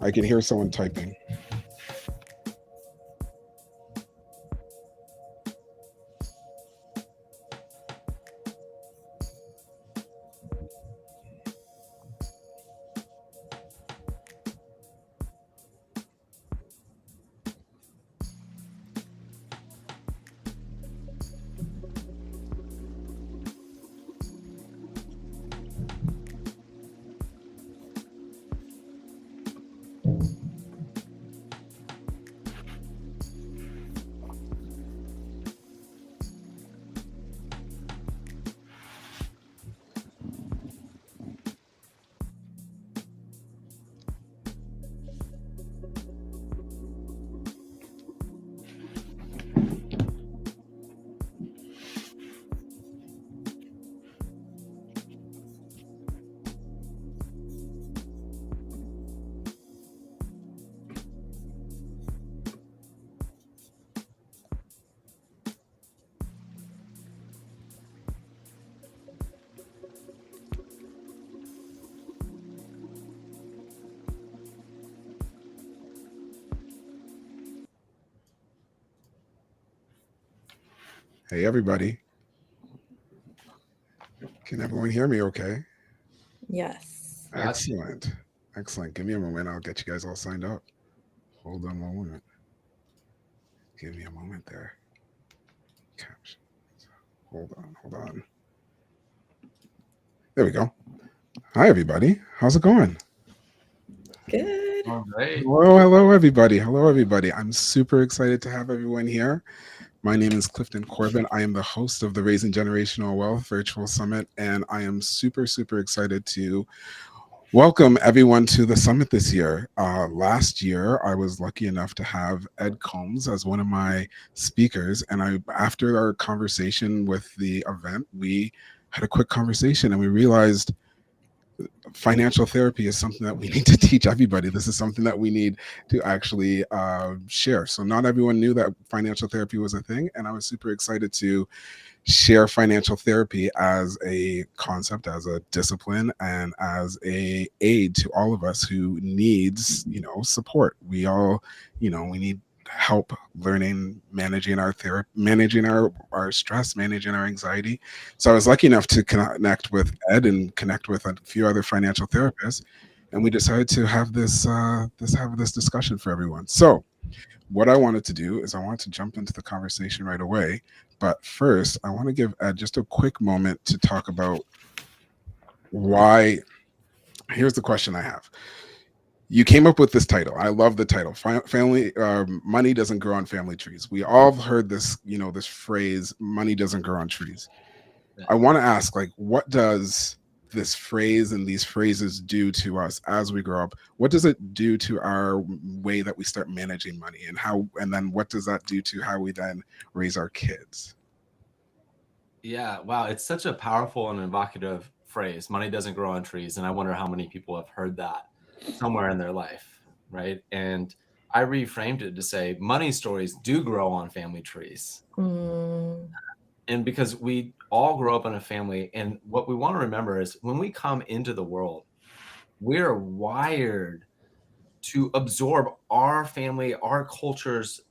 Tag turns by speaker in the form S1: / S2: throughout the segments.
S1: I can hear someone typing. Hey, everybody. Can everyone hear me okay?
S2: Yes.
S3: Gotcha.
S1: Excellent. Excellent. Give me a moment. I'll get you guys all signed up. Hold on one moment. Give me a moment there. Captions. Hold on. Hold on. There we go. Hi, everybody. How's it going?
S2: Good.
S3: All right.
S1: Hello, hello, everybody. Hello, everybody. I'm super excited to have everyone here. My name is Clifton Corbin. I am the host of the Raising Generational Wealth Virtual Summit, and I am super, super excited to welcome everyone to the summit this year. Last year, I was lucky enough to have Ed Combs as one of my speakers, and after our conversation with the event, we had a quick conversation, and we realized financial therapy is something that we need to teach everybody. This is something that we need to actually share. So not everyone knew that financial therapy was a thing, and I was super excited to share financial therapy as a concept, as a discipline, and as a aid to all of us who needs, support. We all, we need help learning, managing our therapy, managing our stress, managing our anxiety. So I was lucky enough to connect with Ed and connect with a few other financial therapists, and we decided to have this discussion for everyone. So what I wanted to do is I wanted to jump into the conversation right away. But first, I want to give Ed just a quick moment to talk about why. Here's the question I have. You came up with this title. I love the title. Family money doesn't grow on family trees. We all have heard this, this phrase, money doesn't grow on trees.
S3: Yeah.
S1: I want to ask, like, what does this phrase and these phrases do to us as we grow up? What does it do to our way that we start managing money, and then what does that do to how we then raise our kids?
S3: Yeah. Wow. It's such a powerful and evocative phrase. Money doesn't grow on trees. And I wonder how many people have heard that somewhere in their life. Right. And I reframed it to say money stories do grow on family trees.
S2: Mm,
S3: And because we all grow up in a family, and what we want to remember is when we come into the world, we're wired to absorb our family, our culture's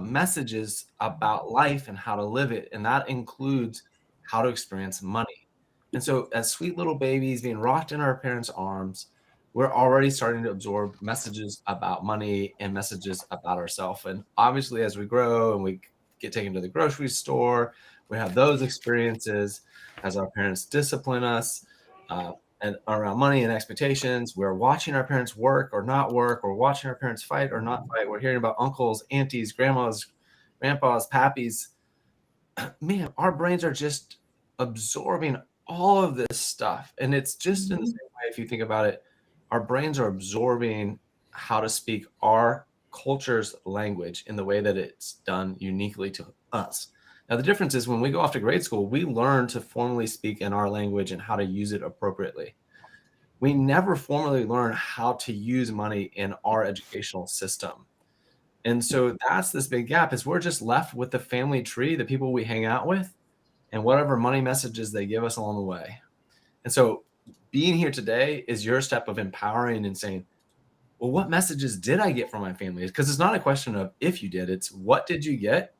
S3: messages about life and how to live it. And that includes how to experience money. And so, as sweet little babies being rocked in our parents' arms, we're already starting to absorb messages about money and messages about ourselves. And obviously, as we grow and we get taken to the grocery store, we have those experiences as our parents discipline us. And around money and expectations. We're watching our parents work or not work, or watching our parents fight or not fight. We're hearing about uncles, aunties, grandmas, grandpas, pappies. Man, our brains are just absorbing all of this stuff. And it's just in the same way, if you think about it, our brains are absorbing how to speak our culture's language in the way that it's done uniquely to us. Now, the difference is when we go off to grade school, we learn to formally speak in our language and how to use it appropriately. We never formally learn how to use money in our educational system. And so that's this big gap is we're just left with the family tree, the people we hang out with, and whatever money messages they give us along the way. And so being here today is your step of empowering and saying, well, what messages did I get from my family? Because it's not a question of if you did, it's what did you get?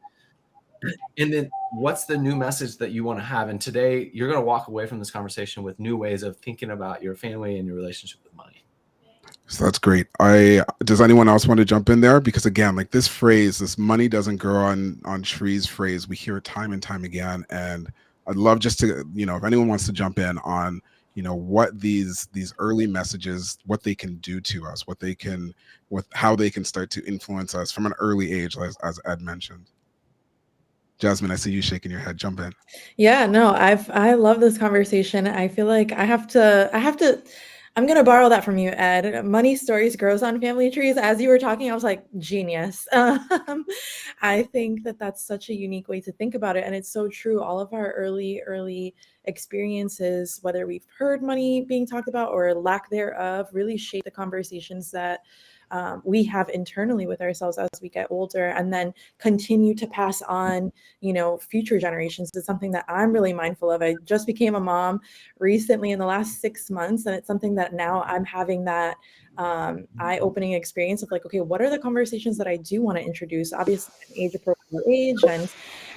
S3: And then what's the new message that you want to have? And today you're going to walk away from this conversation with new ways of thinking about your family and your relationship with money.
S1: So that's great. I Does anyone else want to jump in there? Because again, like this phrase, this money doesn't grow on trees phrase, we hear it time and time again. And I'd love just to, if anyone wants to jump in on, what these early messages, what they can do to us, how they can start to influence us from an early age, as Ed mentioned. Jasmine, I see you shaking your head. Jump in.
S2: Yeah, no, I love this conversation. I feel like I'm gonna borrow that from you, Ed. Money stories grows on family trees. As you were talking, I was like, genius. I think that that's such a unique way to think about it, and it's so true. All of our early experiences, whether we've heard money being talked about or lack thereof, really shape the conversations that we have internally with ourselves as we get older, and then continue to pass on future generations. Is something that I'm really mindful of. I just became a mom recently in the last 6 months, and it's something that now I'm having that eye-opening experience of like, okay, what are the conversations that I do want to introduce, obviously an age appropriate age, and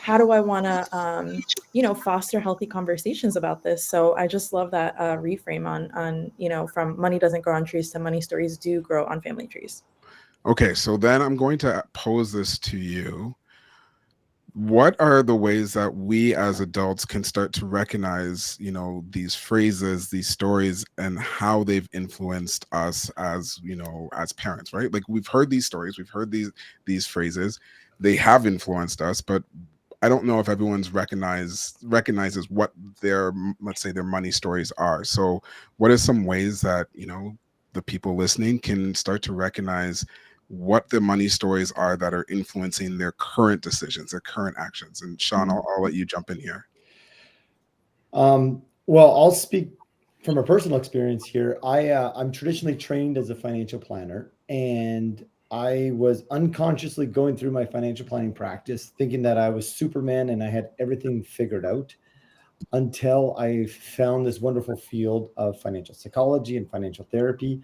S2: how do I want to foster healthy conversations about this. So I just love that reframe on from money doesn't grow on trees to money stories do grow on family trees.
S1: Okay, so then I'm going to pose this to you. What are the ways that we as adults can start to recognize, these phrases, these stories, and how they've influenced us as parents, right? Like we've heard these stories, we've heard these phrases, they have influenced us, but I don't know if everyone's recognizes what their, let's say, their money stories are. So what are some ways that, the people listening can start to recognize what the money stories are that are influencing their current decisions, their current actions? And Sean, I'll let you jump in here.
S4: Well, I'll speak from a personal experience here. I'm traditionally trained as a financial planner, and I was unconsciously going through my financial planning practice, thinking that I was Superman and I had everything figured out until I found this wonderful field of financial psychology and financial therapy.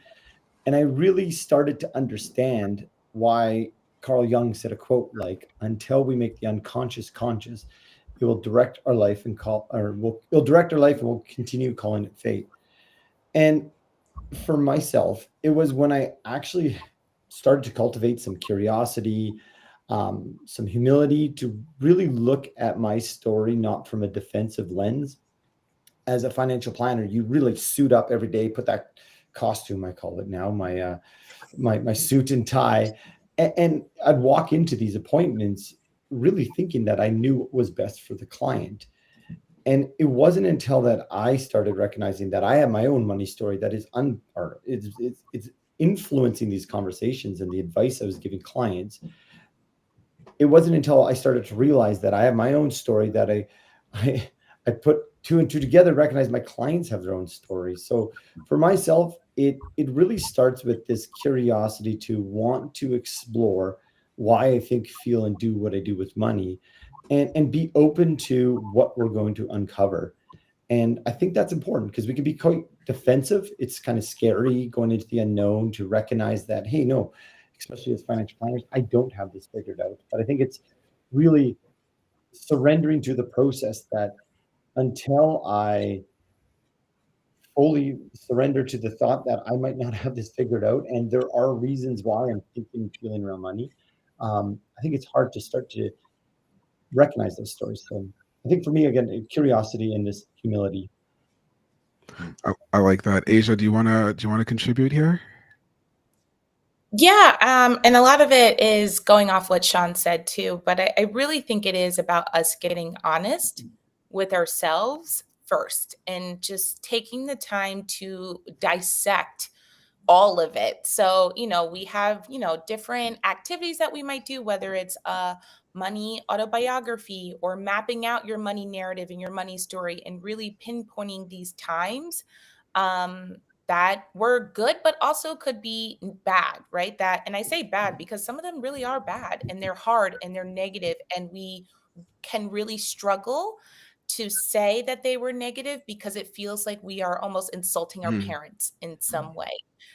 S4: And I really started to understand why Carl Jung said a quote like, "Until we make the unconscious conscious, it will direct our life and it'll direct our life and we'll continue calling it fate." And for myself, it was when I actually started to cultivate some curiosity, some humility, to really look at my story not from a defensive lens. As a financial planner, you really suit up every day, put that costume, I call it now, my suit and tie, and I'd walk into these appointments really thinking that I knew what was best for the client. And it wasn't until that I started recognizing that I have my own money story that is it's influencing these conversations and the advice I was giving clients. It wasn't until I started to realize that I have my own story that I I put two and two together, recognize my clients have their own stories. So for myself, it really starts with this curiosity to want to explore why I think, feel, and do what I do with money, and be open to what we're going to uncover. And I think that's important because we can be quite defensive. It's kind of scary going into the unknown to recognize that, hey, no, especially as financial planners, I don't have this figured out. But I think it's really surrendering to the process that until I fully surrender to the thought that I might not have this figured out, and there are reasons why I'm thinking and feeling around money, I think it's hard to start to recognize those stories. So I think for me, again, curiosity and this humility.
S1: I like that. Asia, do you want to contribute here?
S5: Yeah, and a lot of it is going off what Sean said too, but I really think it is about us getting honest with ourselves first and just taking the time to dissect all of it. So, we have, different activities that we might do, whether it's a money autobiography or mapping out your money narrative and your money story and really pinpointing these times um, that were good, but also could be bad, right? And I say bad because some of them really are bad and they're hard and they're negative, and we can really struggle to say that they were negative because it feels like we are almost insulting our parents in some way.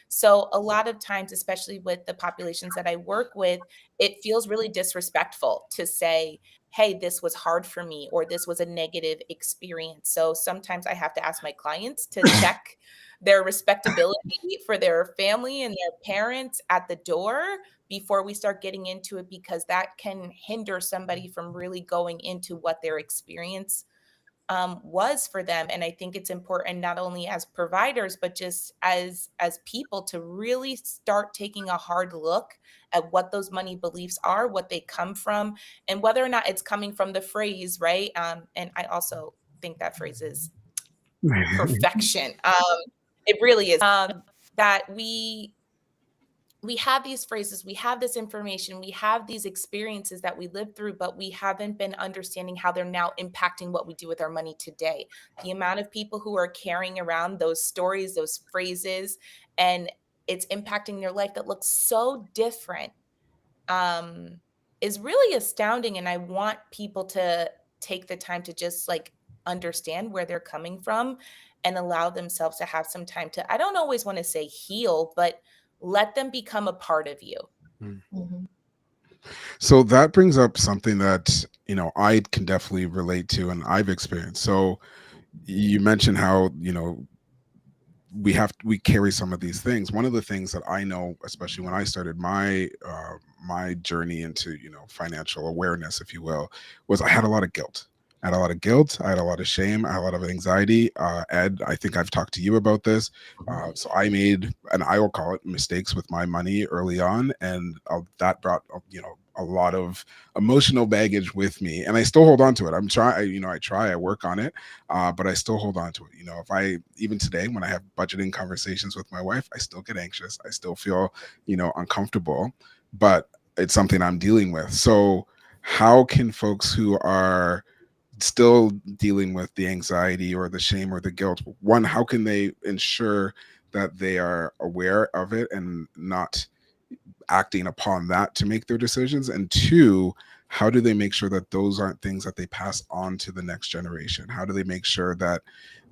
S5: So a lot of times, especially with the populations that I work with, it feels really disrespectful to say, hey, this was hard for me, or this was a negative experience. So sometimes I have to ask my clients to check their respectability for their family and their parents at the door before we start getting into it, because that can hinder somebody from really going into what their experience was for them. And I think it's important, not only as providers, but just as people, to really start taking a hard look at what those money beliefs are, what they come from, and whether or not it's coming from the phrase, right? And I also think that phrase is perfection. It really is. That we have these phrases, we have this information, we have these experiences that we lived through, but we haven't been understanding how they're now impacting what we do with our money today. The amount of people who are carrying around those stories, those phrases, and it's impacting their life that looks so different, um, is really astounding. And I want people to take the time to just like understand where they're coming from and allow themselves to have some time to, I don't always want to say heal, but let them become a part of you.
S2: Mhm.
S1: So that brings up something that, I can definitely relate to and I've experienced. So you mentioned how, we carry some of these things. One of the things that I know, especially when I started my journey into, financial awareness, if you will, was I had a lot of guilt. I had a lot of guilt. I had a lot of shame. I had a lot of anxiety. Ed, I think I've talked to you about this. So I made, and I will call it, mistakes with my money early on, and that brought, a lot of emotional baggage with me, and I still hold on to it. I'm trying, I work on it, but I still hold on to it. If I, even today, when I have budgeting conversations with my wife, I still get anxious. I still feel, uncomfortable, but it's something I'm dealing with. So how can folks who are still dealing with the anxiety or the shame or the guilt, one, how can they ensure that they are aware of it and not acting upon that to make their decisions? And two, how do they make sure that those aren't things that they pass on to the next generation? How do they make sure that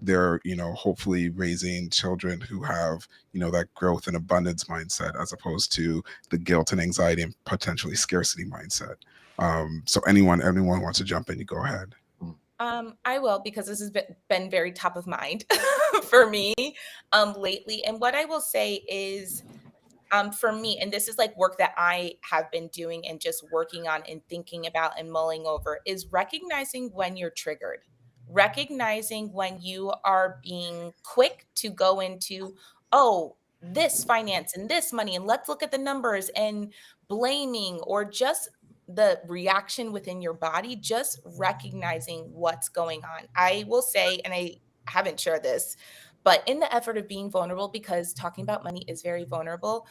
S1: they're, hopefully raising children who have, that growth and abundance mindset, as opposed to the guilt and anxiety and potentially scarcity mindset? So anyone wants to jump in, you go ahead.
S5: I will, because this has been very top of mind for me lately. And what I will say is, for me, and this is like work that I have been doing and just working on and thinking about and mulling over, is recognizing when you're triggered, recognizing when you are being quick to go into, oh, this finance and this money, and let's look at the numbers, and blaming, or just the reaction within your body, just recognizing what's going on. I will say, and I haven't shared this, but in the effort of being vulnerable, because talking about money is very vulnerable,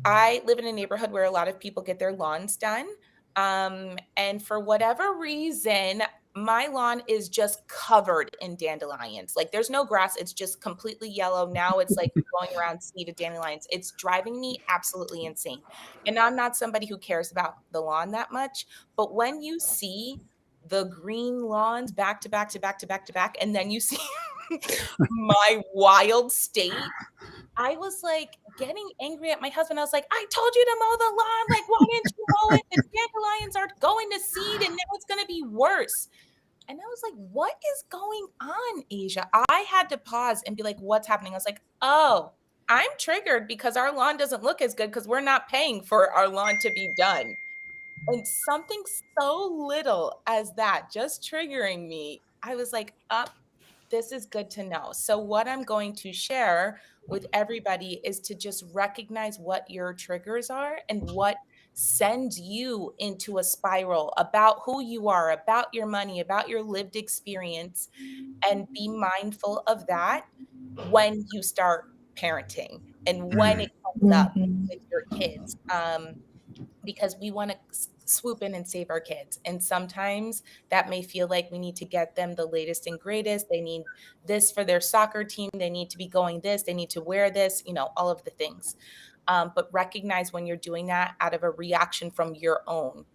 S5: I live in a neighborhood where a lot of people get their lawns done. And for whatever reason, my lawn is just covered in dandelions. Like there's no grass, it's just completely yellow. Now it's like going around sea to dandelions. It's driving me absolutely insane. And I'm not somebody who cares about the lawn that much. But when you see the green lawns back to back to back to back to back, and then you see my wild state, I was like getting angry at my husband. I was like, I told you to mow the lawn. Like, why didn't you mow it? The dandelions are going to seed and now it's going to be worse. And I was like, what is going on, Asia? I had to pause and be like, what's happening? I was like, oh, I'm triggered because our lawn doesn't look as good because we're not paying for our lawn to be done. And something so little as that just triggering me, I was like, up, this is good to know. So, what I'm going to share with everybody is to just recognize what your triggers are and what sends you into a spiral about who you are, about your money, about your lived experience, and be mindful of that when you start parenting and when it comes up
S2: Mhm.
S5: with your kids. Because we want to swoop in and save our kids. And sometimes that may feel like we need to get them the latest and greatest. They need this for their soccer team. They need to be going this. They need to wear this, all of the things. But recognize when you're doing that out of a reaction from your own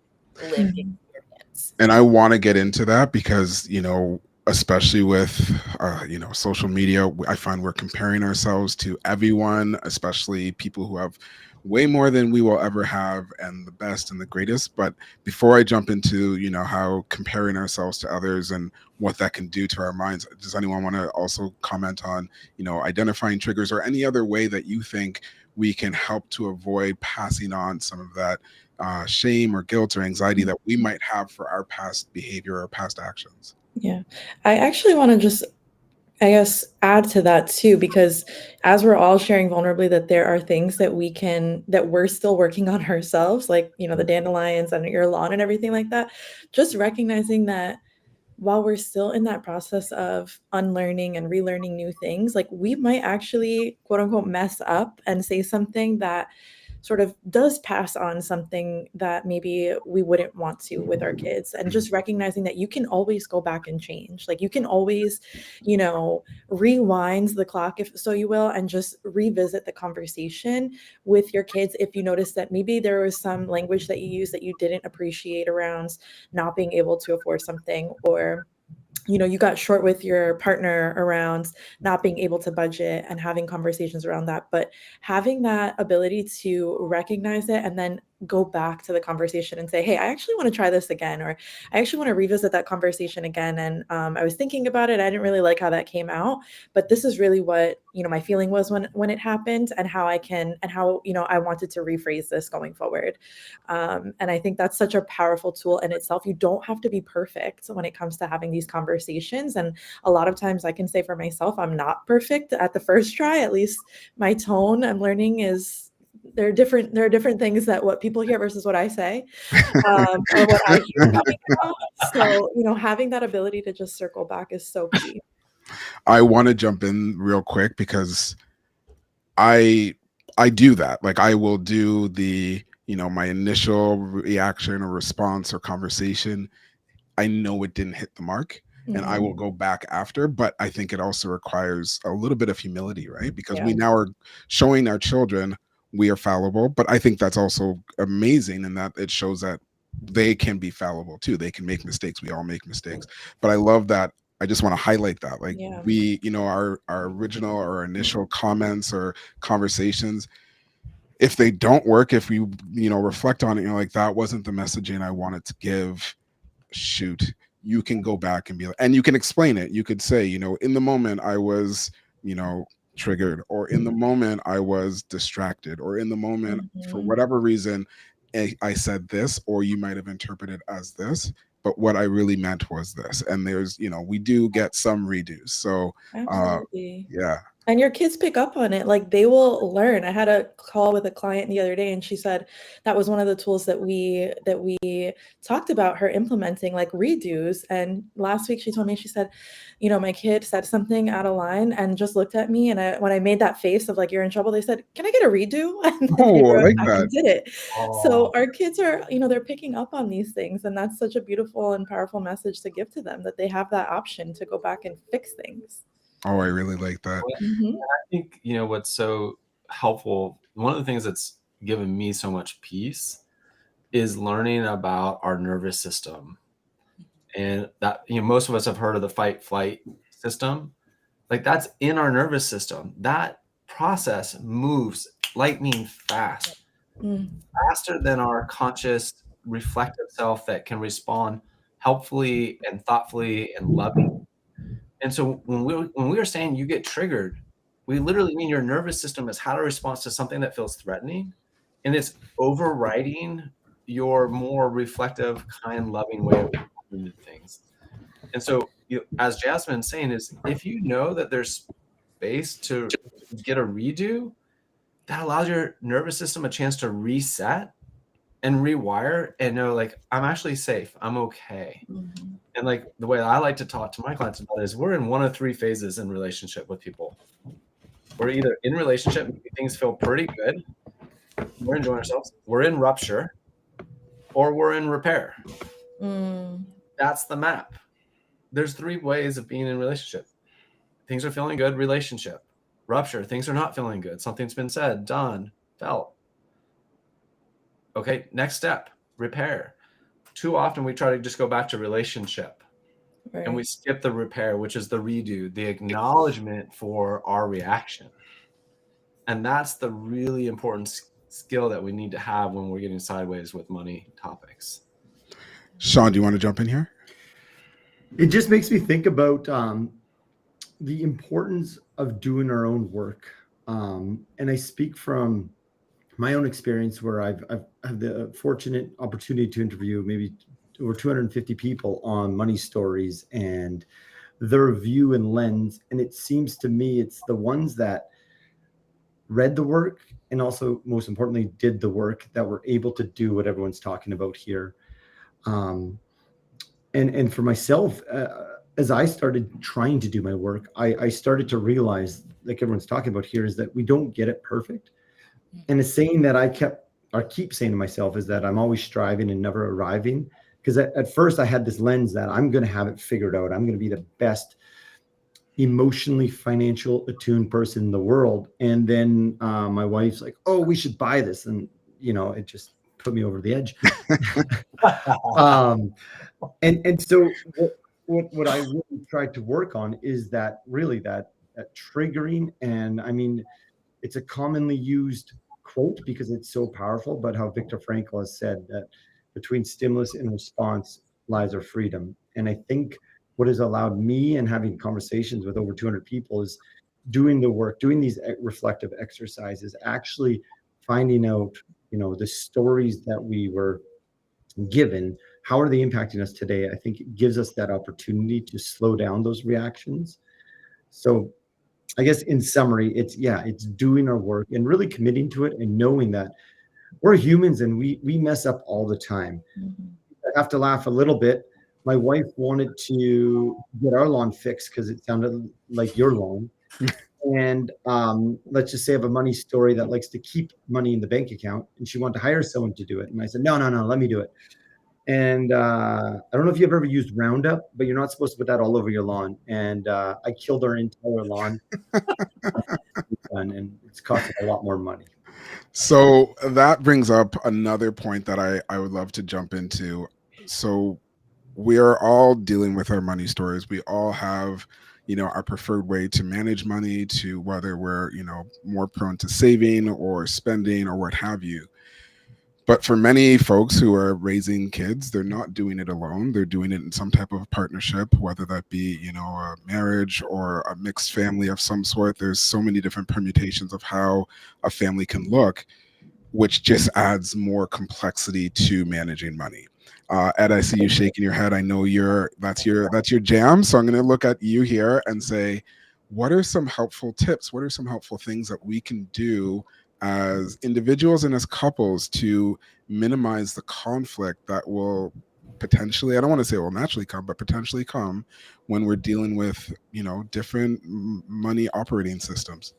S5: lived
S2: Mhm.
S5: experience.
S1: And I want to get into that because, especially with social media. I find we're comparing ourselves to everyone, especially people who have way more than we will ever have and the best and the greatest. But before I jump into how comparing ourselves to others and what that can do to our minds, does anyone want to also comment on identifying triggers or any other way that you think we can help to avoid passing on some of that shame or guilt or anxiety that we might have for our past behavior or past actions?
S2: Yeah. I actually want to just, I guess, add to that too, because as we're all sharing vulnerably that there are things that we're still working on ourselves, like, the dandelions under your lawn and everything like that, just recognizing that while we're still in that process of unlearning and relearning new things, like we might actually, quote unquote, mess up and say something that sort of does pass on something that maybe we wouldn't want to with our kids. And just recognizing that you can always go back and change. Like you can always, rewind the clock, if so you will, and just revisit the conversation with your kids if you notice that maybe there was some language that you used that you didn't appreciate around not being able to afford something, or you got short with your partner around not being able to budget, and having conversations around that. But having that ability to recognize it and then go back to the conversation and say, hey, I actually want to try this again, or I actually want to revisit that conversation again. And I was thinking about it. I didn't really like how that came out, but this is really what, my feeling was when it happened, and how I wanted to rephrase this going forward. And I think that's such a powerful tool in itself. You don't have to be perfect when it comes to having these conversations. And a lot of times I can say for myself, I'm not perfect at the first try. At least my tone I'm learning is, there are different things that what people hear versus what I say, or what I hear coming out. So, having that ability to just circle back is so key.
S1: I want to jump in real quick because I do that. Like I will do the, my initial reaction or response or conversation. I know it didn't hit the mark and I will go back after, but I think it also requires a little bit of humility, right? Because we now are showing our children we are fallible, but I think that's also amazing in that it shows that they can be fallible too. They can make mistakes. We all make mistakes. But I love that. I just want to highlight that. Like we, our original or initial comments or conversations, if they don't work, if we, reflect on it, like that wasn't the messaging I wanted to give, shoot, you can go back and be like, and you can explain it. You could say, in the moment I was, triggered, or in the moment I was distracted, or in the moment for whatever reason I said this, or you might have interpreted as this, but what I really meant was this. And there's, we do get some redos. So
S2: Absolutely.
S1: yeah.
S2: And your kids pick up on it. Like they will learn. I had a call with a client the other day, and she said that was one of the tools that we talked about her implementing, like redos. And last week she told me, she said, my kid said something out of line and just looked at me. And when I made that face of like, you're in trouble, they said, can I get a redo? And then they
S1: Oh, I
S2: wrote
S1: like
S2: back
S1: that.
S2: and did it. So our kids are, they're picking up on these things. And that's such a beautiful and powerful message to give to them, that they have that option to go back and fix things.
S1: Oh, I really like that.
S3: And I think, what's so helpful, one of the things that's given me so much peace is learning about our nervous system. And that, most of us have heard of the fight flight system. Like that's in our nervous system. That process moves lightning fast, faster than our conscious reflective self that can respond helpfully and thoughtfully and loving. And so when we are saying you get triggered, we literally mean your nervous system has had a response to something that feels threatening, and it's overriding your more reflective, kind, loving way of doing things. And so, as Jasmine's saying, is if you know that there's space to get a redo, that allows your nervous system a chance to reset and rewire and know, like, I'm actually safe. I'm okay. And like the way I like to talk to my clients about it is we're in one of three phases in relationship with people. We're either in relationship, things feel pretty good, we're enjoying ourselves, we're in rupture, or we're in repair. That's the map. There's three ways of being in relationship. Things are feeling good, relationship. Rupture, things are not feeling good. Something's been said, done, felt. Okay, next step, repair. Too often we try to just go back to relationship.
S2: Right.
S3: and we skip the repair, which is the redo, the acknowledgement for our reaction. And that's the really important skill that we need to have when we're getting sideways with money topics.
S1: Sean, do you want to jump in here?
S4: It just makes me think about the importance of doing our own work. And I speak from my own experience where I've had the fortunate opportunity to interview maybe over 250 people on money stories and their view and lens. And it seems to me it's the ones that read the work and also, most importantly, did the work that were able to do what everyone's talking about here. And for myself, as I started trying to do my work, I started to realize, like everyone's talking about here, is that we don't get it perfect. And a saying that I keep saying to myself is that I'm always striving and never arriving. Because at first I had this lens that I'm going to have it figured out. I'm going to be the best emotionally financial attuned person in the world. And then my wife's like, oh, we should buy this. And, it just put me over the edge. And so what I really tried to work on is that triggering. And I mean, it's a commonly used quote because it's so powerful, but how Viktor Frankl has said that between stimulus and response lies our freedom. And I think what has allowed me, and having conversations with over 200 people, is doing the work, doing these reflective exercises, actually finding out, the stories that we were given, how are they impacting us today? I think it gives us that opportunity to slow down those reactions. So I guess in summary, it's doing our work and really committing to it and knowing that we're humans and we mess up all the time.
S2: Mm-hmm.
S4: I have to laugh a little bit. My wife wanted to get our lawn fixed because it sounded like your lawn. And let's just say I have a money story that likes to keep money in the bank account, and she wanted to hire someone to do it. And I said, no, let me do it. And I don't know if you've ever used Roundup, but you're not supposed to put that all over your lawn. And I killed our entire lawn. And it's costing a lot more money.
S1: So that brings up another point that I would love to jump into. So we are all dealing with our money stories. We all have, our preferred way to manage money, to whether we're, more prone to saving or spending or what have you. But for many folks who are raising kids, they're not doing it alone. They're doing it in some type of partnership, whether that be, a marriage or a mixed family of some sort. There's so many different permutations of how a family can look, which just adds more complexity to managing money. Ed, I see you shaking your head. I know that's your jam. So I'm going to look at you here and say, what are some helpful tips? What are some helpful things that we can do as individuals and as couples to minimize the conflict that will potentially, I don't want to say it will naturally come, but potentially come when we're dealing with, different money operating systems?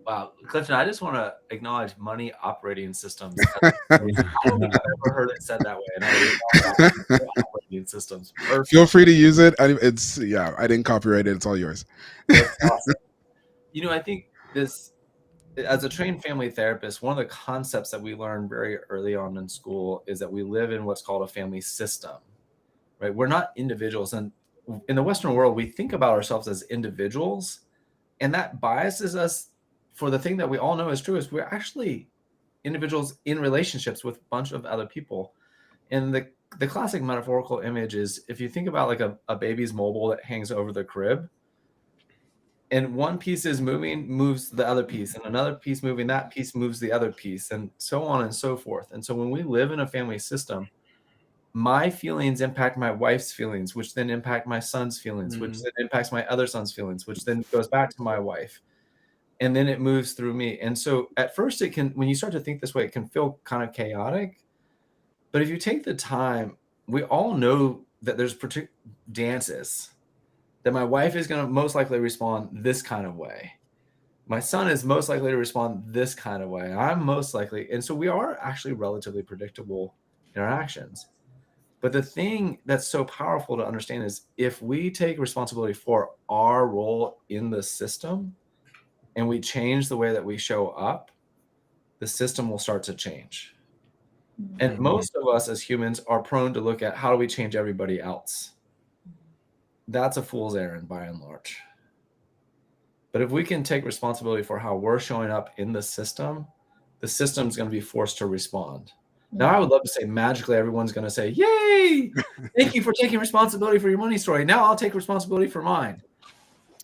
S3: Wow, Clifton, I just want to acknowledge money operating systems. I don't think I've ever heard it said that way. And operating systems. Perfect.
S1: Feel free to use it. I didn't copyright it. It's all yours.
S3: That's awesome. I think this, as a trained family therapist, one of the concepts that we learned very early on in school is that we live in what's called a family system, right? We're not individuals. And in the Western world, we think about ourselves as individuals, and that biases us for the thing that we all know is true, is we're actually individuals in relationships with a bunch of other people. And the classic metaphorical image is, if you think about like a baby's mobile that hangs over the crib, and one piece is moving, moves the other piece, and another piece moving, that piece moves the other piece, and so on and so forth. And so when we live in a family system, my feelings impact my wife's feelings, which then impact my son's feelings, which then impacts my other son's feelings, which then goes back to my wife. And then it moves through me. And so at first when you start to think this way, it can feel kind of chaotic. But if you take the time, we all know that there's particular dances that my wife is going to most likely respond this kind of way. My son is most likely to respond this kind of way. I'm most likely. And so we are actually relatively predictable in our actions. But the thing that's so powerful to understand is, if we take responsibility for our role in the system and we change the way that we show up, the system will start to change. And most of us as humans are prone to look at, how do we change everybody else? that's a fool's errand by and large. But if we can take responsibility for how we're showing up in the system's going to be forced to respond. Now, I would love to say magically everyone's going to say, yay, thank you for taking responsibility for your money story. Now I'll take responsibility for mine.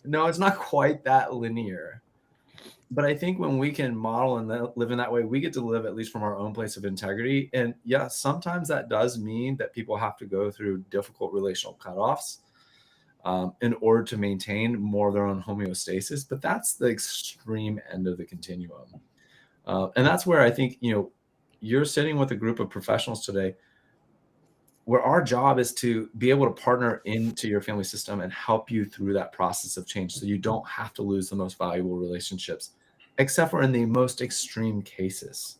S3: No, it's not quite that linear. But I think when we can model and live in that way, we get to live at least from our own place of integrity. And yeah, sometimes that does mean that people have to go through difficult relational cutoffs in order to maintain more of their own homeostasis. But that's the extreme end of the continuum. And that's where I think, you're sitting with a group of professionals today where our job is to be able to partner into your family system and help you through that process of change so you don't have to lose the most valuable relationships, except for in the most extreme cases.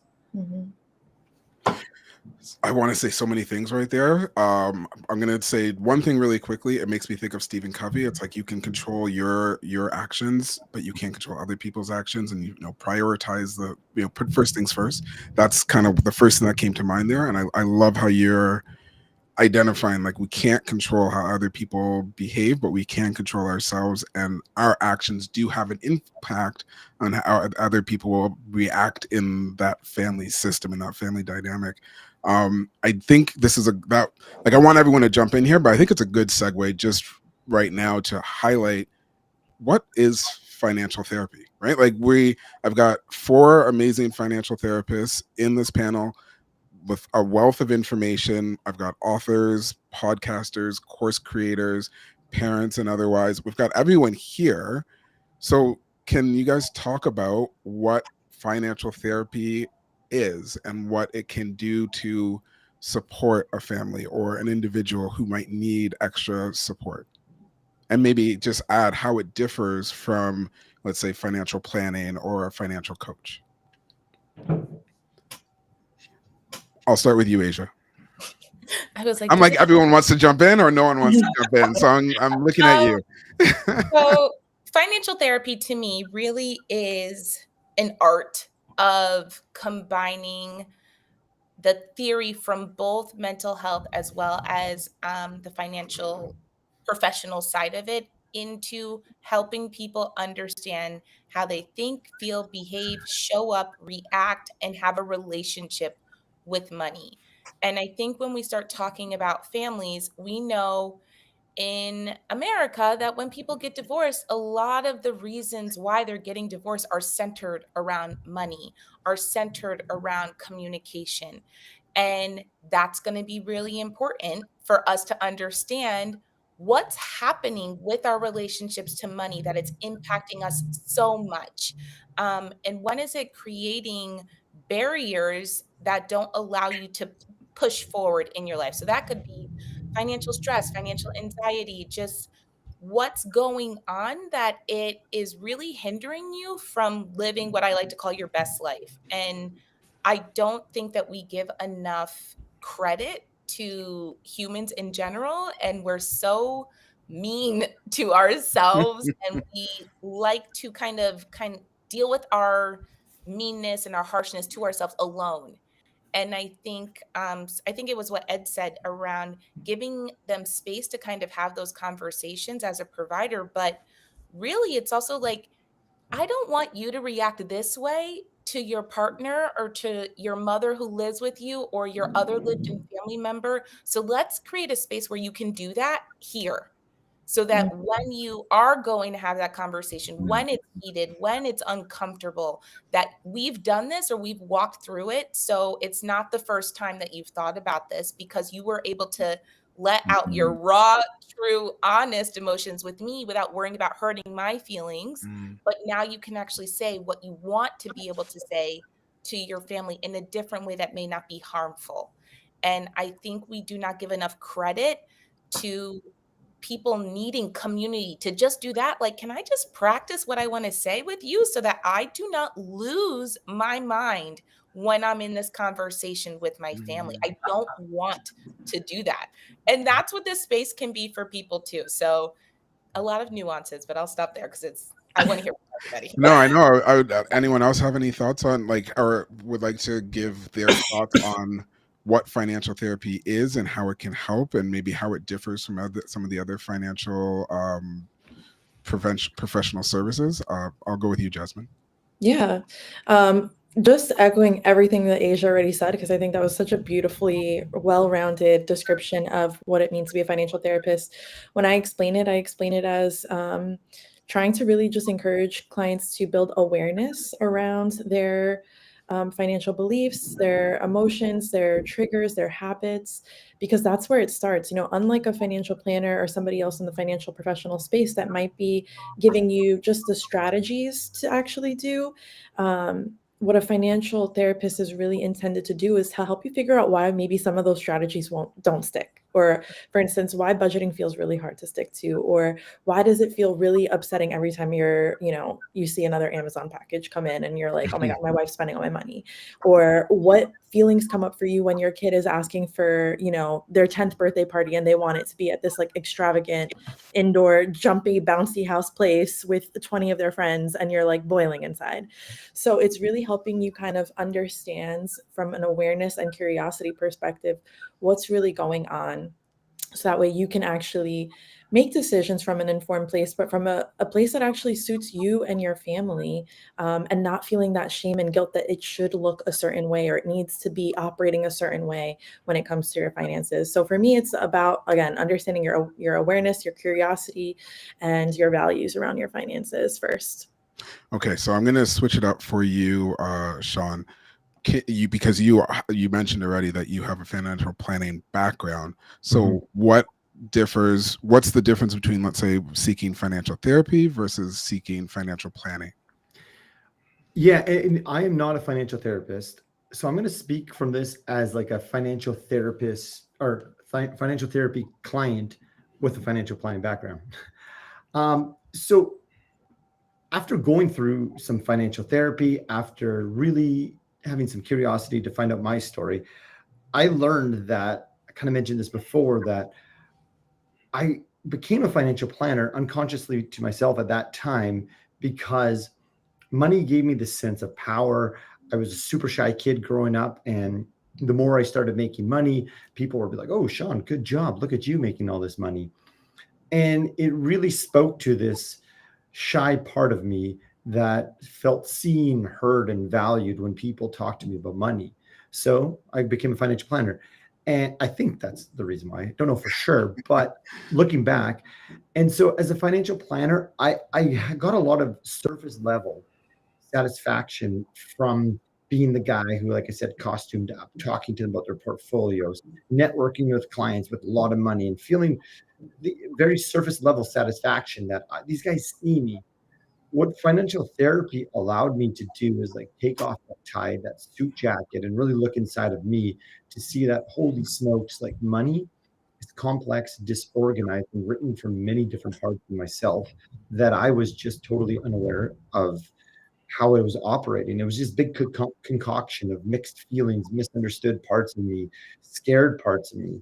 S1: I want to say so many things right there. I'm going to say one thing really quickly. It makes me think of Stephen Covey. It's like you can control your actions, but you can't control other people's actions, and prioritize put first things first. That's kind of the first thing that came to mind there. And I love how you're identifying, like, we can't control how other people behave, but we can control ourselves, and our actions do have an impact on how other people will react in that family system and that family dynamic. I think this is I want everyone to jump in here, but I think it's a good segue just right now to highlight what is financial therapy, right? Like, I've got 4 amazing financial therapists in this panel with a wealth of information. I've got authors, podcasters, course creators, parents, and otherwise. We've got everyone here. So can you guys talk about what financial therapy is and what it can do to support a family or an individual who might need extra support? And maybe just add how it differs from, let's say, financial planning or a financial coach. I'll start with you, Asia.
S5: I was like,
S1: I'm like, everyone wants to jump in or no one wants to jump in. So I'm looking at you.
S5: So financial therapy to me really is an art of combining the theory from both mental health as well as the financial professional side of it into helping people understand how they think, feel, behave, show up, react, and have a relationship with money. And I think when we start talking about families, we know in America that when people get divorced, a lot of the reasons why they're getting divorced are centered around money, are centered around communication. And that's going to be really important for us to understand what's happening with our relationships to money that it's impacting us so much. And when is it creating barriers that don't allow you to push forward in your life? So that could be financial stress, financial anxiety, just what's going on that it is really hindering you from living what I like to call your best life. And I don't think that we give enough credit to humans in general, and we're so mean to ourselves and we like to kind of deal with our meanness and our harshness to ourselves alone. And I think it was what Ed said around giving them space to kind of have those conversations as a provider. But really, it's also like, I don't want you to react this way to your partner or to your mother who lives with you or your other lived in family member. So let's create a space where you can do that here. So that when you are going to have that conversation, when it's heated, when it's uncomfortable, that we've done this or we've walked through it. So it's not the first time that you've thought about this because you were able to let out your raw, true, honest emotions with me without worrying about hurting my feelings. But now you can actually say what you want to be able to say to your family in a different way that may not be harmful. And I think we do not give enough credit to people needing community to just do that. Like, can I just practice what I want to say with you so that I do not lose my mind when I'm in this conversation with my family? I don't want to do that. And that's what this space can be for people too. So a lot of nuances, but I'll stop there because I want to hear from everybody.
S1: No, I know. Anyone else have any thoughts on, like, or would like to give their thoughts on what financial therapy is and how it can help, and maybe how it differs from some of the other financial professional services. I'll go with you, Jasmine.
S2: Yeah. Just echoing everything that Asia already said, because I think that was such a beautifully well-rounded description of what it means to be a financial therapist. When I explain it as trying to really just encourage clients to build awareness around their financial beliefs, their emotions, their triggers, their habits, because that's where it starts. Unlike a financial planner or somebody else in the financial professional space that might be giving you just the strategies to actually do. What a financial therapist is really intended to do is to help you figure out why maybe some of those strategies don't stick. Or, for instance, why budgeting feels really hard to stick to, or why does it feel really upsetting every time you see another Amazon package come in and you're like, oh my God, my wife's spending all my money. Or what feelings come up for you when your kid is asking for, their 10th birthday party and they want it to be at this like extravagant indoor jumpy bouncy house place with 20 of their friends and you're like boiling inside. So it's really helping you kind of understand from an awareness and curiosity perspective what's really going on, so that way you can actually make decisions from an informed place, but from a place that actually suits you and your family, and not feeling that shame and guilt that it should look a certain way or it needs to be operating a certain way when it comes to your finances. So for me, it's about, again, understanding your awareness, your curiosity, and your values around your finances first.
S1: Okay, so I'm going to switch it up for you, Sean. Because you mentioned already that you have a financial planning background. So what's the difference between, let's say, seeking financial therapy versus seeking financial planning?
S4: Yeah, and I am not a financial therapist, so I'm going to speak from this as like a financial therapist or financial therapy client with a financial planning background. So after going through some financial therapy, after really having some curiosity to find out my story, I learned that, I kind of mentioned this before, that I became a financial planner unconsciously to myself at that time because money gave me this sense of power. I was a super shy kid growing up, and the more I started making money, people would be like, "Oh, Sean, good job. Look at you making all this money." And it really spoke to this shy part of me that felt seen, heard, and valued when people talked to me about money. So I became a financial planner. And I think that's the reason why. I don't know for sure, but looking back. And so as a financial planner, I got a lot of surface level satisfaction from being the guy who, like I said, costumed up, talking to them about their portfolios, networking with clients with a lot of money, and feeling the very surface level satisfaction that these guys see me. What financial therapy allowed me to do is like take off that tie, that suit jacket, and really look inside of me to see that, holy smokes, like money is complex, disorganized, and written from many different parts of myself that I was just totally unaware of how I was operating. It was just big concoction of mixed feelings, misunderstood parts of me, scared parts of me.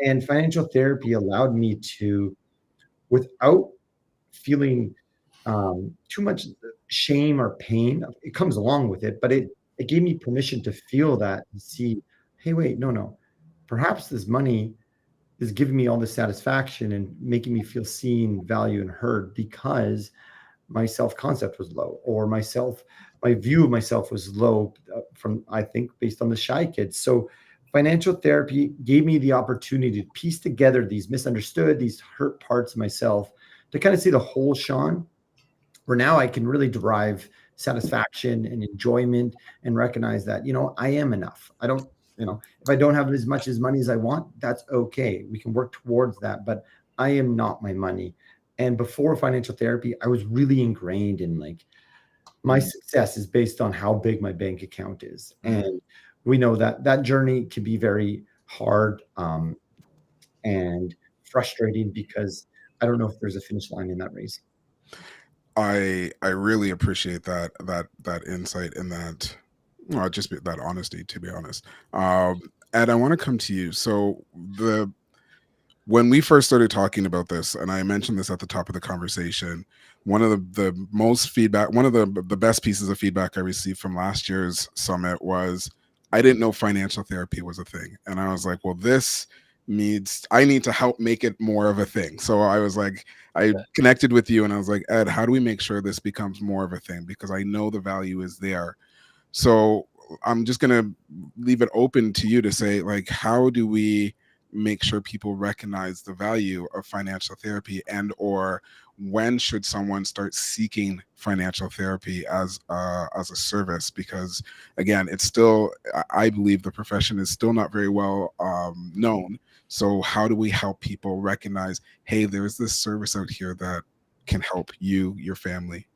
S4: And financial therapy allowed me to, without feeling too much shame or pain, it comes along with it, but it gave me permission to feel that and see, hey, wait, no, perhaps this money is giving me all this satisfaction and making me feel seen, valued, and heard because my self-concept was low, or my view of myself was low, from, I think, based on the shy kids. So financial therapy gave me the opportunity to piece together these misunderstood, these hurt parts of myself, to kind of see the whole Sean, where now I can really derive satisfaction and enjoyment and recognize that, I am enough. I don't, if I don't have as much as money as I want, that's okay. We can work towards that, but I am not my money. And before financial therapy, I was really ingrained in like, my success is based on how big my bank account is. And we know that that journey can be very hard, and frustrating, because I don't know if there's a finish line in that race.
S1: I really appreciate that insight and that, well, just that honesty, to be honest. Ed, I want to come to you. So when we first started talking about this, and I mentioned this at the top of the conversation, one of the most feedback, one of the best pieces of feedback I received from last year's summit was, I didn't know financial therapy was a thing. And I was like, well, this means I need to help make it more of a thing. So I was like, I connected with you and I was like, Ed, how do we make sure this becomes more of a thing? Because I know the value is there. So I'm just going to leave it open to you to say, like, how do we make sure people recognize the value of financial therapy, and or when should someone start seeking financial therapy as a service? Because again, it's still, I believe the profession is still not very well known. So how do we help people recognize, hey, there's this service out here that can help you, your family?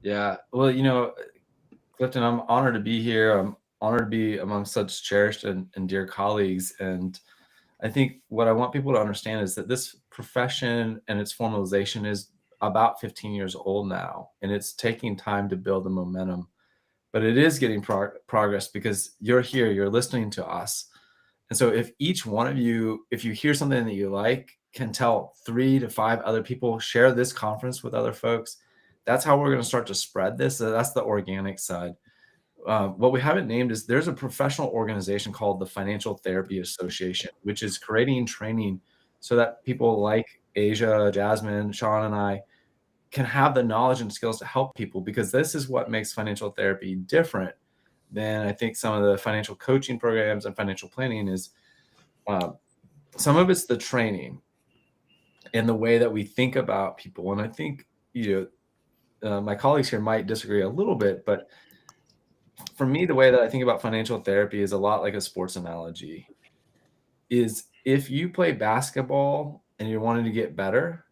S3: Yeah. Well, Clifton, I'm honored to be here. I'm honored to be among such cherished and dear colleagues. And I think what I want people to understand is that this profession and its formalization is about 15 years old now, and it's taking time to build the momentum. But it is getting progress because you're here, you're listening to us. And so if each one of you, if you hear something that you like, can tell 3 to 5 other people, share this conference with other folks, that's how we're going to start to spread this. So that's the organic side. What we haven't named is there's a professional organization called the Financial Therapy Association, which is creating training so that people like Asia, Jasmine, Sean, and I can have the knowledge and skills to help people, because this is what makes financial therapy different than I think some of the financial coaching programs and financial planning is. Some of it's the training and the way that we think about people. And I think, my colleagues here might disagree a little bit, but for me, the way that I think about financial therapy is a lot like a sports analogy. Is if you play basketball and you're wanting to get better,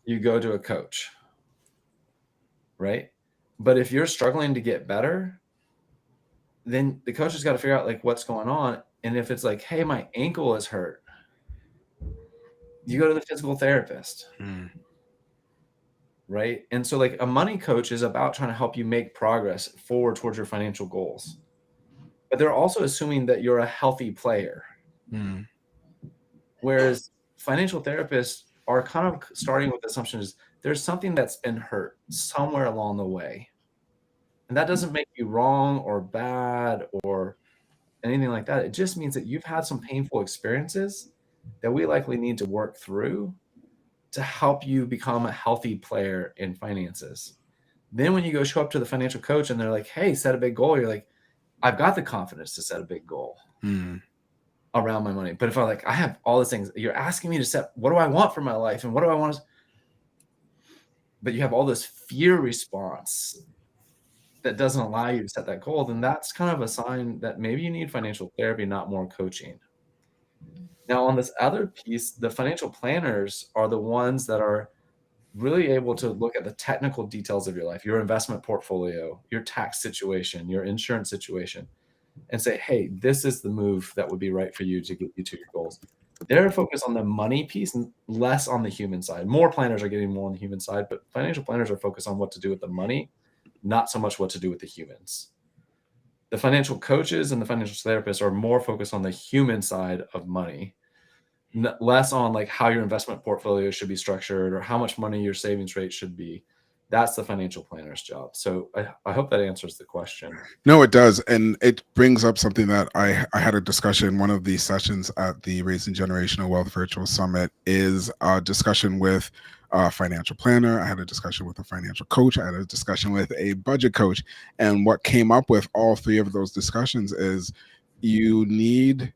S3: you go to a coach, right? But if you're struggling to get better, then the coach has got to figure out like what's going on. And if it's like, hey, my ankle is hurt, you go to the physical therapist. Right. And so like a money coach is about trying to help you make progress forward towards your financial goals. But they're also assuming that you're a healthy player. Whereas financial therapists are kind of starting with the assumption is there's something that's been hurt somewhere along the way. And that doesn't make you wrong or bad or anything like that. It just means that you've had some painful experiences that we likely need to work through to help you become a healthy player in finances. Then when you go show up to the financial coach and they're like, hey, set a big goal, you're like, I've got the confidence to set a big goal around my money. But if I have all these things, you're asking me to set, what do I want for my life? And what do I want? But you have all this fear response that doesn't allow you to set that goal, then that's kind of a sign that maybe you need financial therapy, not more coaching. Now, on this other piece, the financial planners are the ones that are really able to look at the technical details of your life, your investment portfolio, your tax situation, your insurance situation, and say, hey, this is the move that would be right for you to get you to your goals. They're focused on the money piece and less on the human side. More planners are getting more on the human side, but financial planners are focused on what to do with the money, not so much what to do with the humans. The financial coaches and the financial therapists are more focused on the human side of money, less on like how your investment portfolio should be structured or how much money your savings rate should be. That's the financial planner's job. So I hope that answers the question.
S1: No, it does. And it brings up something that I had a discussion. One of the sessions at the Raising Generational Wealth Virtual Summit is a discussion with a financial planner. I had a discussion with a financial coach. I had a discussion with a budget coach. And what came up with all 3 of those discussions is you need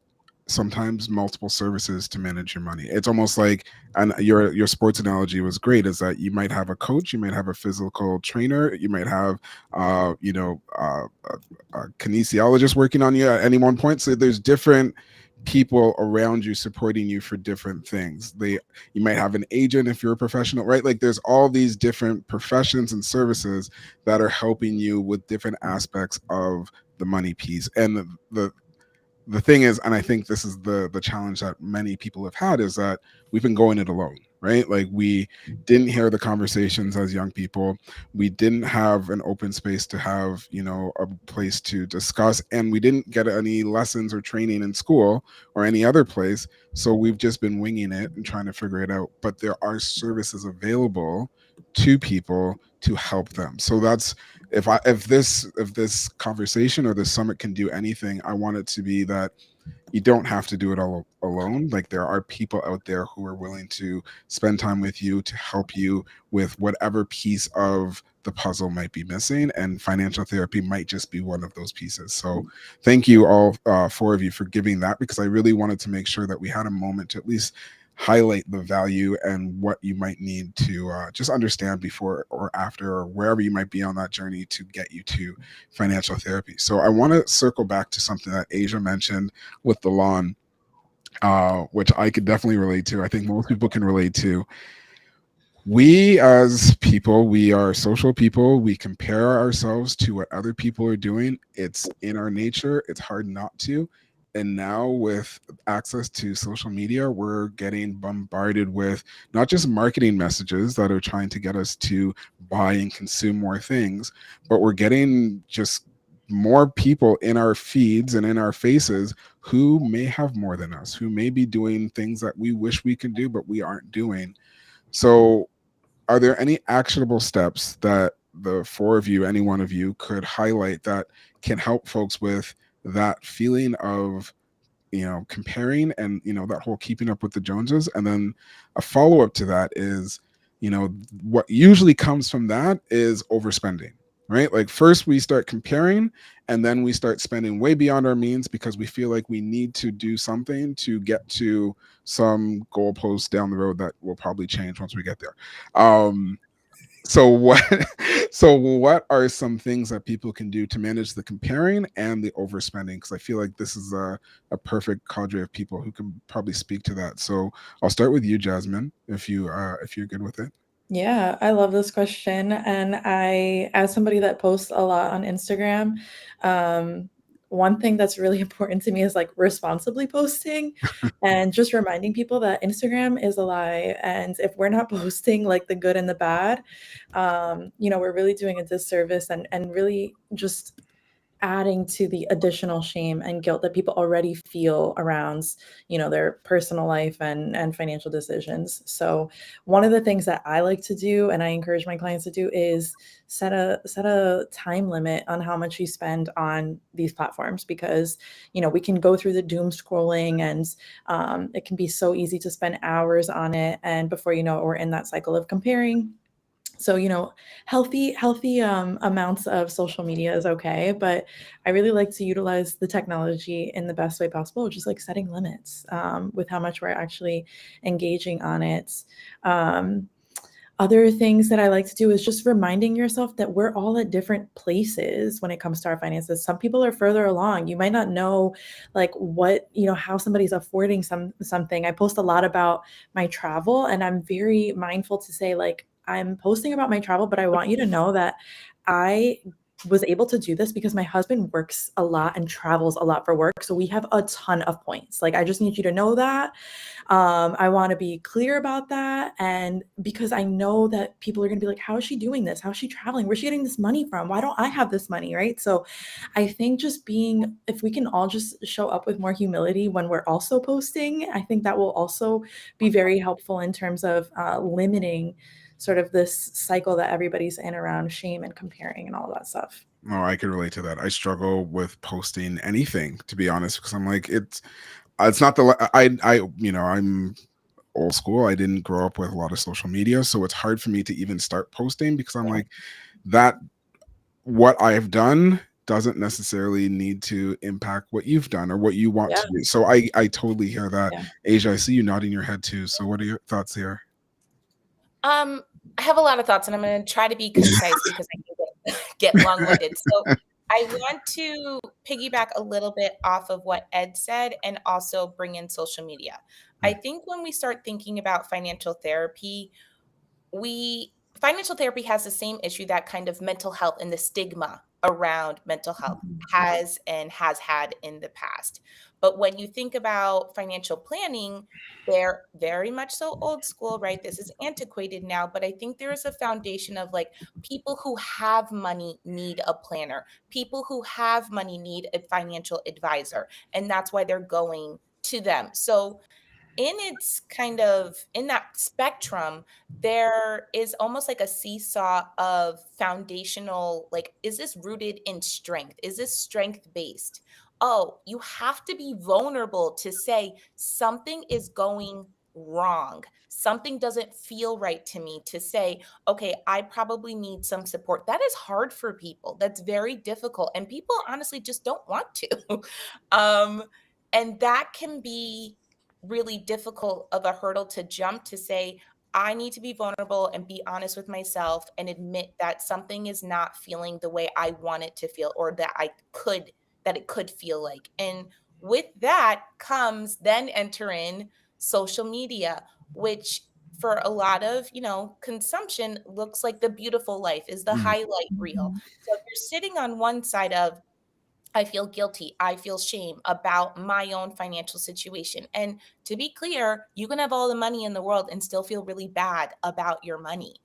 S1: sometimes multiple services to manage your money. It's almost like, and your sports analogy was great, is that you might have a coach, you might have a physical trainer, you might have a kinesiologist working on you at any one point. So there's different people around you supporting you for different things. You might have an agent if you're a professional, right? Like there's all these different professions and services that are helping you with different aspects of the money piece. And the thing is, and I think this is the challenge that many people have had, is that we've been going it alone, right? Like we didn't hear the conversations as young people. We didn't have an open space to have, a place to discuss, and we didn't get any lessons or training in school or any other place. So we've just been winging it and trying to figure it out. But there are services available to people to help them. So that's, if this conversation or this summit can do anything, I want it to be that you don't have to do it all alone. Like, there are people out there who are willing to spend time with you to help you with whatever piece of the puzzle might be missing, and financial therapy might just be one of those pieces. So thank you all, four of you, for giving that, because I really wanted to make sure that we had a moment to at least highlight the value and what you might need to just understand before or after, or wherever you might be on that journey to get you to financial therapy. So I want to circle back to something that Asia mentioned with the lawn, which I could definitely relate to. I think most people can relate to. We as people, we are social people. We compare ourselves to what other people are doing. It's in our nature. It's hard not to. And now, with access to social media, we're getting bombarded with not just marketing messages that are trying to get us to buy and consume more things, but we're getting just more people in our feeds and in our faces who may have more than us, who may be doing things that we wish we could do, but we aren't doing. So are there any actionable steps that the four of you, any one of you, could highlight that can help folks with that feeling of, comparing, and, that whole keeping up with the Joneses? And then a follow up to that is, what usually comes from that is overspending, right? Like, first we start comparing, and then we start spending way beyond our means because we feel like we need to do something to get to some goalposts down the road that will probably change once we get there. Um, so what so what are some things that people can do to manage the comparing and the overspending? Because I feel like this is a perfect cadre of people who can probably speak to that. So I'll start with you, Jasmine, if you're good with it.
S2: Yeah, I love this question. And as somebody that posts a lot on Instagram, um, one thing that's really important to me is like responsibly posting and just reminding people that Instagram is a lie. And if we're not posting like the good and the bad, we're really doing a disservice and really just adding to the additional shame and guilt that people already feel around their personal life and financial decisions. So one of the things that I like to do and I encourage my clients to do is set a time limit on how much you spend on these platforms, because we can go through the doom scrolling, and it can be so easy to spend hours on it, and before you know it, we're in that cycle of comparing. So healthy amounts of social media is okay, but I really like to utilize the technology in the best way possible, which is like setting limits with how much we're actually engaging on it. um, Other things that I like to do is just reminding yourself that we're all at different places when it comes to our finances. Some people are further along. You might not know like what, how somebody's affording something. I post a lot about my travel, and I'm very mindful to say like I'm posting about my travel, but I want you to know that I was able to do this because my husband works a lot and travels a lot for work. So we have a ton of points. Like, I just need you to know that. I want to be clear about that. And because I know that people are going to be like, how is she doing this? How is she traveling? Where's she getting this money from? Why don't I have this money? Right. So I think if we can all just show up with more humility when we're also posting, I think that will also be very helpful in terms of limiting sort of this cycle that everybody's in around shame and comparing and all of that stuff.
S1: Oh, I can relate to that. I struggle with posting anything, to be honest, because I'm like, it's not the I'm old school. I didn't grow up with a lot of social media, so it's hard for me to even start posting because I'm
S2: Yeah.
S1: like, that what I have done doesn't necessarily need to impact what you've done or what you want
S2: Yeah.
S1: to do. So I totally hear that.
S2: Yeah.
S1: Asia, I see you nodding your head too. So what are your thoughts here?
S5: I have a lot of thoughts, and I'm going to try to be concise because I can get long-winded. So I want to piggyback a little bit off of what Ed said and also bring in social media. I think when we start thinking about financial therapy, financial therapy has the same issue that kind of mental health and the stigma around mental health has and has had in the past. But when you think about financial planning, they're very much so old school, right? This is antiquated now, but I think there is a foundation of like people who have money need a planner. People who have money need a financial advisor, and that's why they're going to them. So in its kind of in that spectrum, there is almost like a seesaw of foundational, like, is this rooted in strength? Is this strength based? Oh, you have to be vulnerable to say something is going wrong. Something doesn't feel right to me, to say, okay, I probably need some support. That is hard for people. That's very difficult. And people honestly just don't want to. um, and that can be really difficult of a hurdle to jump, to say, I need to be vulnerable and be honest with myself and admit that something is not feeling the way I want it to feel, or that it could feel like. And with that comes then enter in social media, which for a lot of, consumption looks like the beautiful life, is the
S1: Mhm.
S5: highlight reel. So if you're sitting on one side of, I feel guilty, I feel shame about my own financial situation. And to be clear, you can have all the money in the world and still feel really bad about your money.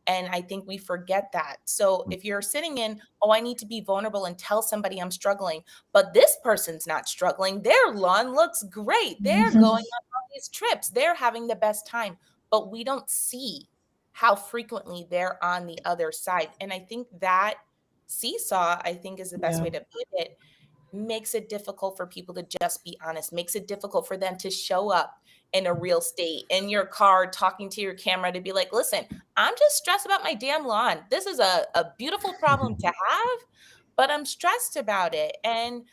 S5: And I think we forget that. So if you're sitting in, oh, I need to be vulnerable and tell somebody I'm struggling, but this person's not struggling. Their lawn looks great. They're going on all these trips. They're having the best time. But we don't see how frequently they're on the other side. And I think that seesaw, I think, is the best
S2: Yeah.
S5: way to put it, makes it difficult for people to just be honest, makes it difficult for them to show up in a real state in your car, talking to your camera, to be like, listen, I'm just stressed about my damn lawn. This is a beautiful problem to have, but I'm stressed about it. And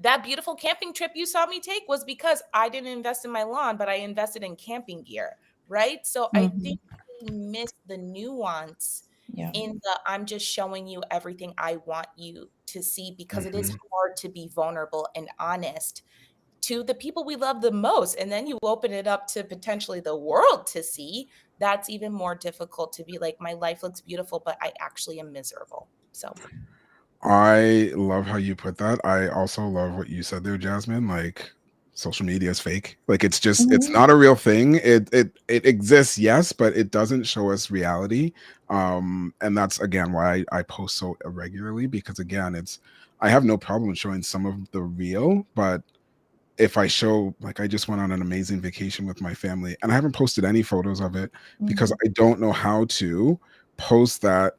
S5: that beautiful camping trip you saw me take was because I didn't invest in my lawn, but I invested in camping gear, right? So I think we miss the nuance
S2: Yeah.
S5: in the, I'm just showing you everything I want you to see, because it is
S1: Mhm.
S5: hard to be vulnerable and honest to the people we love the most. And then you open it up to potentially the world to see. That's even more difficult, to be like, my life looks beautiful, but I actually am miserable. So
S1: I love how you put that. I also love what you said there, Jasmine. Like, social media is fake. Like, it's not a real thing. It exists, yes, but it doesn't show us reality. And that's again why I post so irregularly, because again, I have no problem showing some of the real, but if I show, like, I just went on an amazing vacation with my family and I haven't posted any photos of it because I don't know how to post that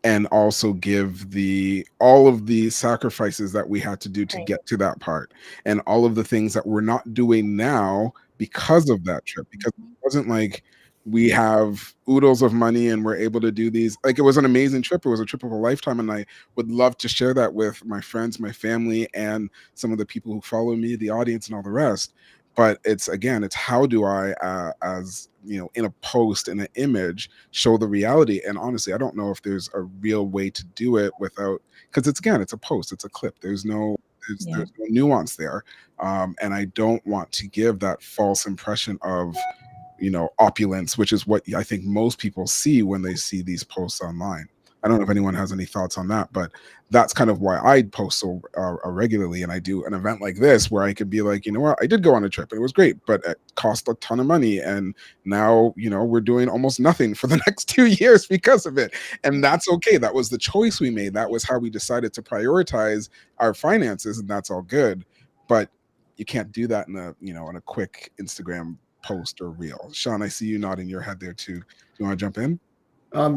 S1: and also give the all of the sacrifices that we had to do to
S5: right.
S1: get to that part, and all of the things that we're not doing now because of that trip, because it wasn't like we have oodles of money and we're able to do these. Like, it was an amazing trip, it was a trip of a lifetime, and I would love to share that with my friends, my family, and some of the people who follow me, the audience, and all the rest. But it's, again, it's how do I, as you know, in a post, in an image, show the reality. And honestly, I don't know if there's a real way to do it without, because it's, again, it's a post, it's a clip,
S2: Yeah.
S1: there's no nuance there. And I don't want to give that false impression of, you know, opulence, which is what I think most people see when they see these posts online. I don't know if anyone has any thoughts on that, but that's kind of why I post so regularly. And I do an event like this where I could be like, you know what, I did go on a trip and it was great, but it cost a ton of money. And now, you know, we're doing almost nothing for the next 2 years because of it. And that's okay. That was the choice we made. That was how we decided to prioritize our finances. And that's all good. But you can't do that in a, you know, in a quick Instagram post or reel. Sean, I see you nodding your head there too. Do you want to jump in?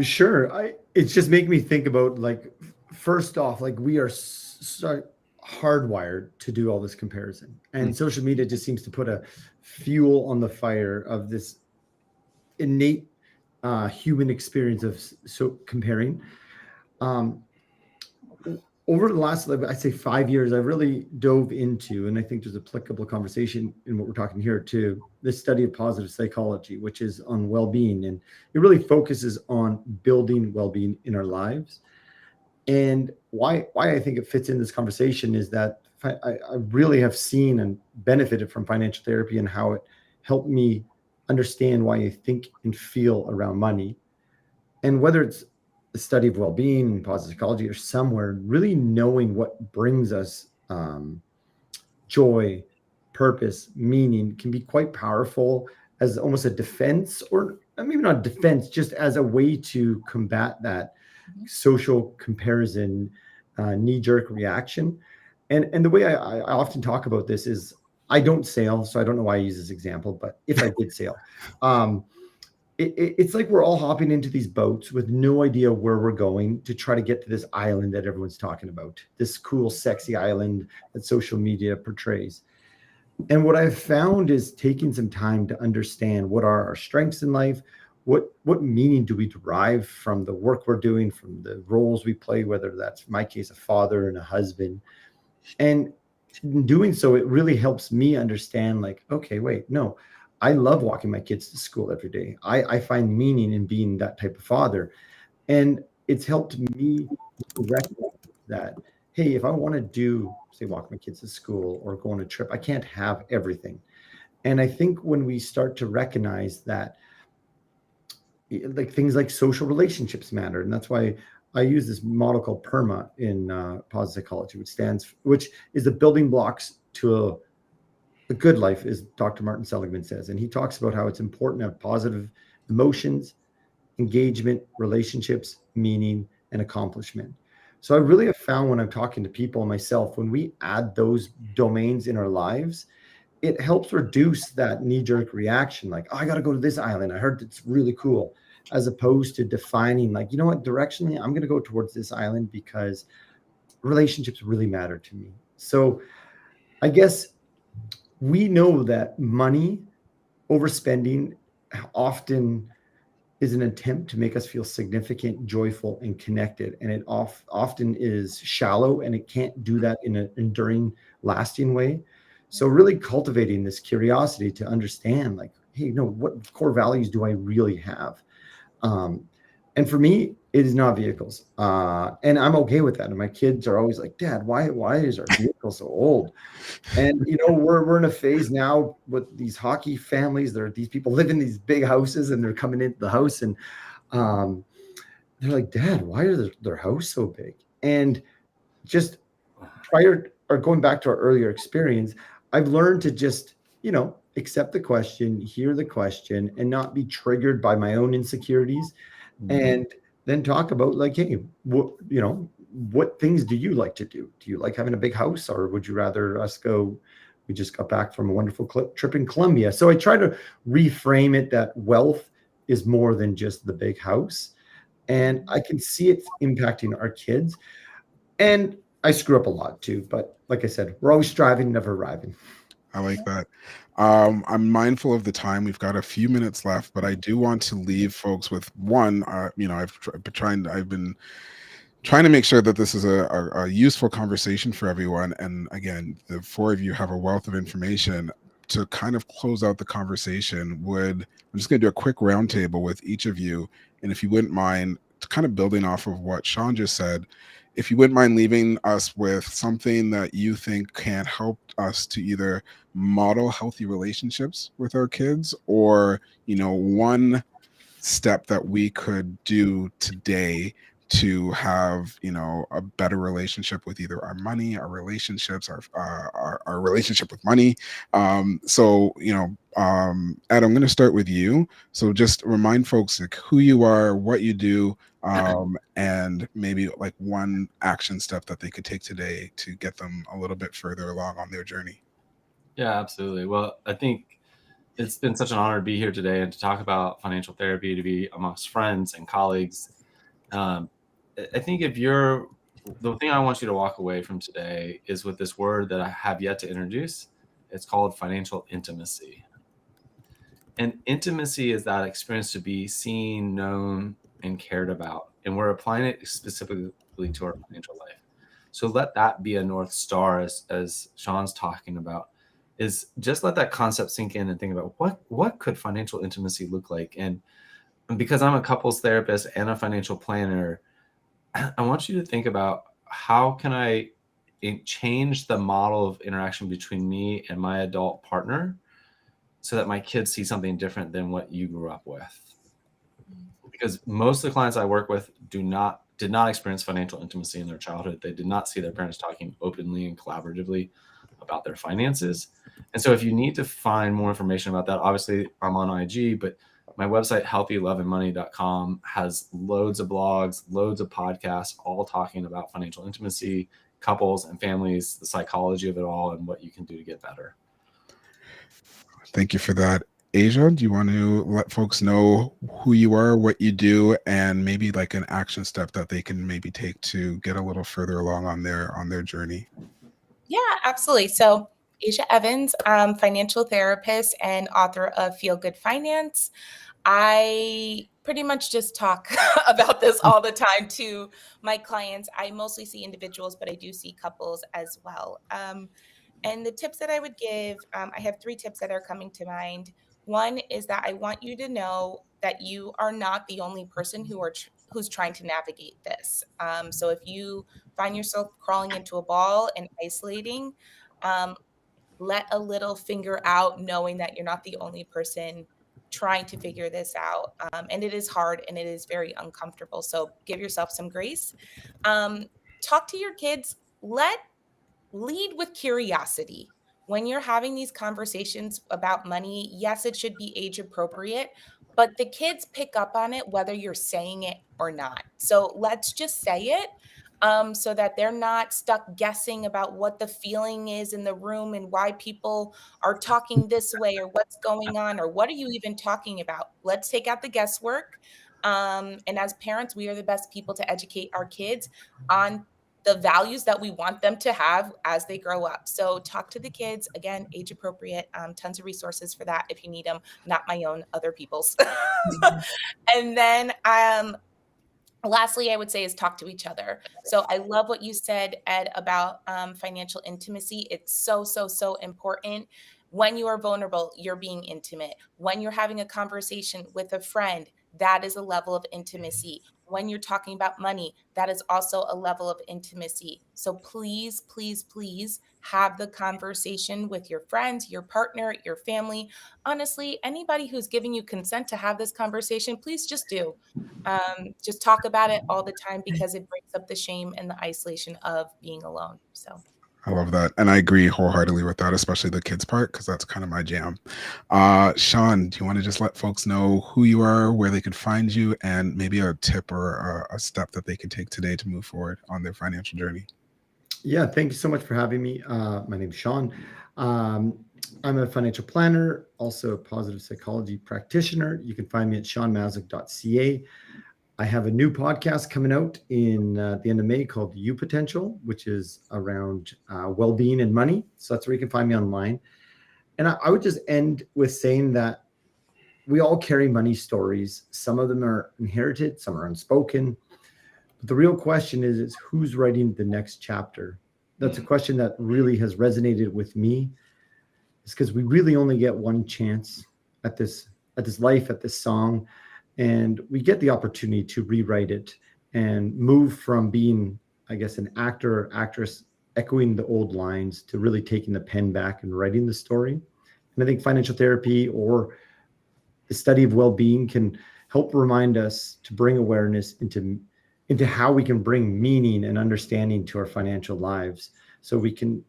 S4: Sure. It's just making me think about, like, first off, like, we are so hardwired to do all this comparison,
S1: Mm.
S4: and social media just seems to put a fuel on the fire of this innate human experience of so comparing. Um, Over the last, like, I'd say 5 years, I really dove into, and I think there's applicable conversation in what we're talking here too, this study of positive psychology, which is on well-being, and it really focuses on building well-being in our lives. And why I think it fits in this conversation is that I really have seen and benefited from financial therapy and how it helped me understand why I think and feel around money. And whether it's the study of well-being and positive psychology or somewhere, really knowing what brings us joy, purpose, meaning can be quite powerful as almost a defense, or maybe not defense, just as a way to combat that social comparison knee-jerk reaction. And the way I often talk about this is I don't sail, so I don't know why I use this example, but if I did sail, it's like we're all hopping into these boats with no idea where we're going to try to get to this island that everyone's talking about, this cool, sexy island that social media portrays. And what I've found is taking some time to understand what are our strengths in life, what meaning do we derive from the work we're doing, from the roles we play, whether that's in my case a father and a husband. And in doing so, it really helps me understand, like, okay, wait, no, I love walking my kids to school every day. I find meaning in being that type of father. And it's helped me to recognize that, hey, if I want to do, say, walk my kids to school or go on a trip, I can't have everything. And I think when we start to recognize that, like things like social relationships matter, and that's why I use this model called PERMA in positive psychology, which is the building blocks to a good life, as Dr. Martin Seligman says, and he talks about how it's important to have positive emotions, engagement, relationships, meaning, and accomplishment. So I really have found when I'm talking to people and myself, when we add those domains in our lives, it helps reduce that knee-jerk reaction, like, oh, I got to go to this island, I heard it's really cool, as opposed to defining, like, you know what, directionally I'm going to go towards this island because relationships really matter to me. So I guess we know that money overspending often is an attempt to make us feel significant, joyful, and connected. And it often is shallow, and it can't do that in an enduring, lasting way. So really cultivating this curiosity to understand, like, hey, no, what core values do I really have? And for me, it is not vehicles. And I'm okay with that. And my kids are always like, Dad, why is our vehicle so old? And we're in a phase now with these hockey families. These people live in these big houses, and they're coming into the house, and they're like, Dad, why is their house so big? And just prior, or going back to our earlier experience, I've learned to just, accept the question, hear the question, and not be triggered by my own insecurities. And then talk about, like, hey, what things do you like to do? Do you like having a big house, or would you rather us go? We just got back from a wonderful trip in Colombia. So I try to reframe it that wealth is more than just the big house. And I can see it impacting our kids. And I screw up a lot too. But like I said, we're always striving, never arriving.
S1: I like that. I'm mindful of the time. We've got a few minutes left, but I do want to leave folks with one. I've been trying to make sure that this is a useful conversation for everyone. And again, the four of you have a wealth of information. To kind of close out the conversation, I'm just going to do a quick roundtable with each of you. And if you wouldn't mind, kind of building off of what Sean just said, if you wouldn't mind leaving us with something that you think can help us to either model healthy relationships with our kids, or, one step that we could do today to have, a better relationship with either our money, our relationships, our relationship with money. Ed, I'm going to start with you. So just remind folks, like, who you are, what you do, and maybe like one action step that they could take today to get them a little bit further along on their journey.
S3: Yeah, absolutely. Well, I think it's been such an honor to be here today and to talk about financial therapy, to be amongst friends and colleagues. I think the thing I want you to walk away from today is with this word that I have yet to introduce. It's called financial intimacy. And intimacy is that experience to be seen, known, and cared about. And we're applying it specifically to our financial life. So let that be a North Star, as Sean's talking about, is just let that concept sink in and think about what could financial intimacy look like. And because I'm a couples therapist and a financial planner, I want you to think about, how can I change the model of interaction between me and my adult partner so that my kids see something different than what you grew up with? Because most of the clients I work with did not experience financial intimacy in their childhood. They did not see their parents talking openly and collaboratively about their finances. And so if you need to find more information about that, obviously I'm on IG, but my website, healthyloveandmoney.com, has loads of blogs, loads of podcasts, all talking about financial intimacy, couples and families, the psychology of it all, and what you can do to get better.
S1: Thank you for that. Asia, do you want to let folks know who you are, what you do, and maybe like an action step that they can maybe take to get a little further along on their journey?
S5: Yeah, absolutely. So, Asia Evans, financial therapist and author of Feel Good Finance. I pretty much just talk about this all the time to my clients. I mostly see individuals, but I do see couples as well. And the tips that I would give, I have three tips that are coming to mind. One is that I want you to know that you are not the only person who's trying to navigate this. So if you find yourself crawling into a ball and isolating, um, let a little finger out, knowing that you're not the only person trying to figure this out. And it is hard and it is very uncomfortable. So give yourself some grace. Um, Talk to your kids. Lead with curiosity. When you're having these conversations about money, yes, it should be age appropriate, but the kids pick up on it whether you're saying it or not. So let's just say it, so that they're not stuck guessing about what the feeling is in the room and why people are talking this way or what's going on or what are you even talking about. Let's take out the guesswork. And as parents, we are the best people to educate our kids on the values that we want them to have as they grow up. So talk to the kids, again, age appropriate, tons of resources for that if you need them, not my own, other people's. And then lastly, I would say is talk to each other. So I love what you said, Ed, about financial intimacy. It's so, so, so important. When you are vulnerable, you're being intimate. When you're having a conversation with a friend, that is a level of intimacy. When you're talking about money, that is also a level of intimacy. So please, please, please have the conversation with your friends, your partner, your family. Honestly, anybody who's giving you consent to have this conversation, please just do. Just talk about it all the time because it breaks up the shame and the isolation of being alone. So,
S1: I love that. And I agree wholeheartedly with that, especially the kids part, because that's kind of my jam. Sean, do you want to just let folks know who you are, where they can find you, and maybe a tip or a step that they can take today to move forward on their financial journey?
S4: Yeah, thank you so much for having me. My name's Sean. I'm a financial planner, also a positive psychology practitioner. You can find me at seanmazick.ca. I have a new podcast coming out in the end of May called You Potential, which is around well-being and money. So that's where you can find me online. And I would just end with saying that we all carry money stories. Some of them are inherited, some are unspoken. But the real question is who's writing the next chapter? That's a question that really has resonated with me. It's because we really only get one chance at this life, at this song, and we get the opportunity to rewrite it and move from being, I guess, an actor or actress echoing the old lines to really taking the pen back and writing the story. And I think financial therapy or the study of well-being can help remind us to bring awareness into how we can bring meaning and understanding to our financial lives, so we can,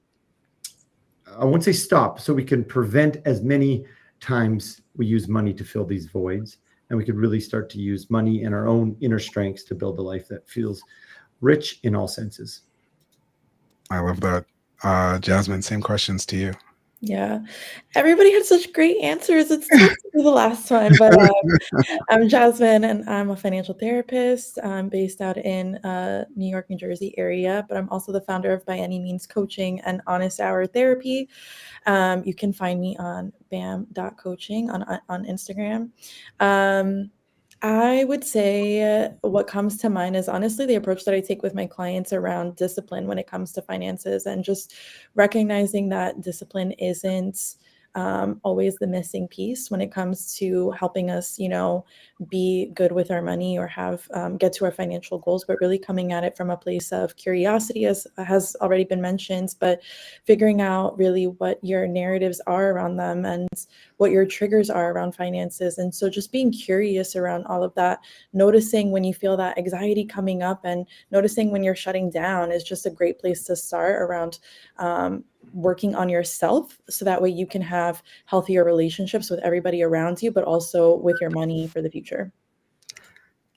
S4: I won't say stop, so we can prevent as many times we use money to fill these voids, and we could really start to use money and our own inner strengths to build a life that feels rich in all senses.
S1: I love that. Jasmine, same questions to you.
S2: Yeah. Everybody had such great answers. It's tough to do the last one, but I'm Jasmine, and I'm a financial therapist. I'm based out in New York, New Jersey area, but I'm also the founder of By Any Means Coaching and Honest Hour Therapy. You can find me on bam.coaching on Instagram. I would say what comes to mind is honestly the approach that I take with my clients around discipline when it comes to finances, and just recognizing that discipline isn't always the missing piece when it comes to helping us, be good with our money or have get to our financial goals, but really coming at it from a place of curiosity, as has already been mentioned, but figuring out really what your narratives are around them and what your triggers are around finances. And so just being curious around all of that, noticing when you feel that anxiety coming up and noticing when you're shutting down is just a great place to start around working on yourself, so that way you can have healthier relationships with everybody around you, but also with your money for the future.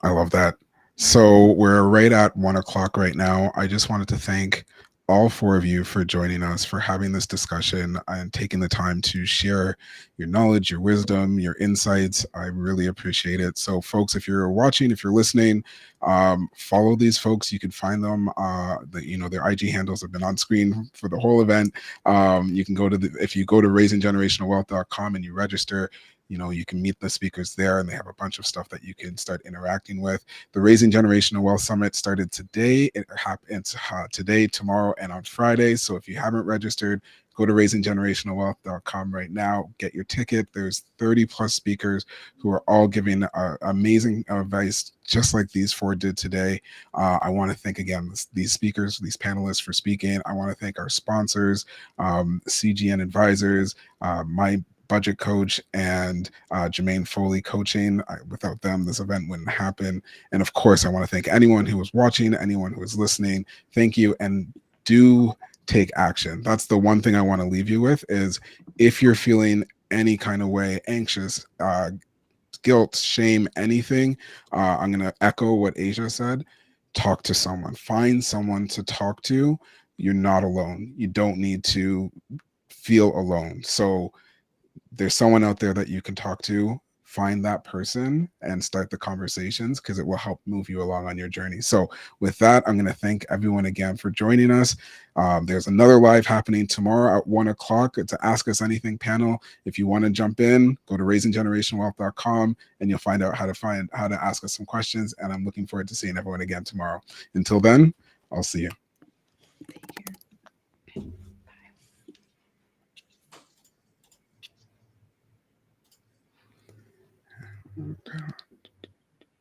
S1: I love that. So we're right at 1 o'clock right now. I just wanted to thank all four of you for joining us, for having this discussion and taking the time to share your knowledge, your wisdom, your insights. I really appreciate it. So folks, if you're watching, if you're listening, follow these folks. You can find them. Their IG handles have been on screen for the whole event. You can go to if you go to raisinggenerationalwealth.com and you register, you can meet the speakers there, and they have a bunch of stuff that you can start interacting with. The Raising Generational Wealth Summit started today. It happens today, tomorrow, and on Friday. So if you haven't registered, go to raisinggenerationalwealth.com right now. Get your ticket. There's 30 plus speakers who are all giving amazing advice, just like these four did today. I want to thank again these speakers, these panelists for speaking. I want to thank our sponsors, CGN Advisors, my budget coach, and Jermaine Foley Coaching. Without them, this event wouldn't happen. And of course, I want to thank anyone who was watching, anyone who was listening. Thank you, and do take action. That's the one thing I want to leave you with is if you're feeling any kind of way, anxious, guilt, shame, anything, I'm going to echo what Asia said. Talk to someone. Find someone to talk to. You're not alone. You don't need to feel alone. So there's someone out there that you can talk to. Find that person and start the conversations, because it will help move you along on your journey. So with that, I'm going to thank everyone again for joining us. There's another live happening tomorrow at 1 o'clock. It's a Ask Us Anything panel. If you want to jump in, go to raisinggenerationalwealth.com and you'll find out how to ask us some questions. And I'm looking forward to seeing everyone again tomorrow. Until then, I'll see you. Okay.